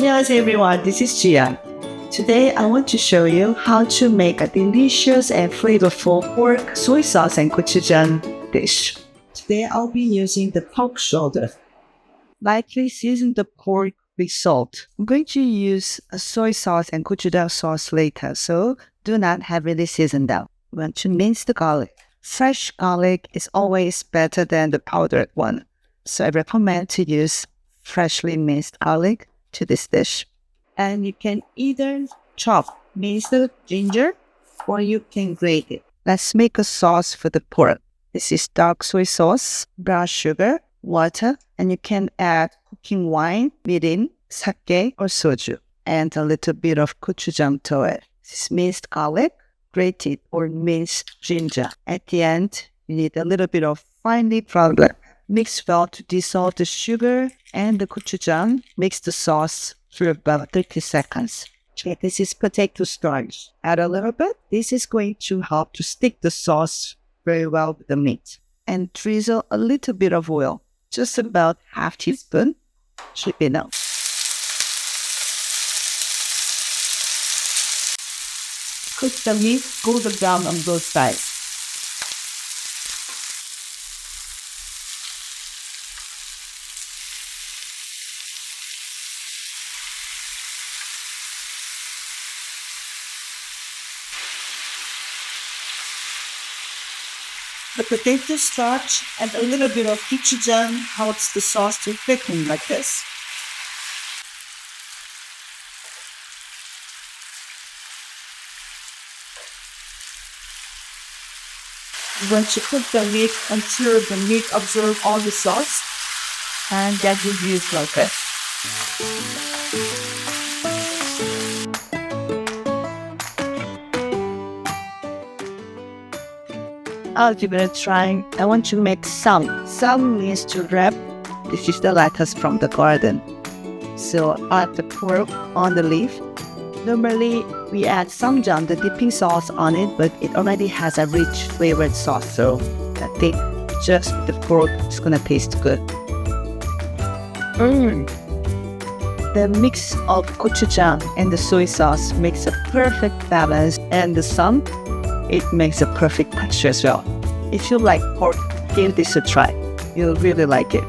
Annyeonghaseyo everyone, this is Jian. Today I want to show you how to make a delicious and flavorful pork, soy sauce and gochujang dish. Today I'll be using the pork shoulder. Lightly season the pork with salt. I'm going to use a soy sauce and gochujang sauce later, so do not heavily season them. We want to mince the garlic. Fresh garlic is always better than the powdered one, so I recommend to use freshly minced garlic to this dish. And you can either chop minced ginger or you can grate it. Let's make a sauce for the pork. This is dark soy sauce, brown sugar, water, and you can add cooking wine, mirin, sake, or soju, and a little bit of gochujang to it. This is minced garlic, grated or minced ginger. At the end, you need a little bit of finely ground. Mix well to dissolve the sugar and the gochujang. Mix the sauce for about 30 seconds. Okay, this is potato starch. Add a little bit. This is going to help to stick the sauce very well with the meat. And drizzle a little bit of oil, just about half teaspoon. Should be enough. Cook the meat golden brown on both sides. The potato starch and a little bit of gochujang helps the sauce to thicken like this. You want to cook the meat until the meat absorbs all the sauce, and then you use like this. I'll give it a try. I want to make some. Some means to wrap. This is the lettuce from the garden. So add the pork on the leaf. Normally, we add samjang, the dipping sauce on it, but it already has a rich flavored sauce. So I think just the pork is gonna taste good. The mix of gochujang and the soy sauce makes a perfect balance, and the sam, it makes a perfect texture as well. If you like pork, give this a try. You'll really like it.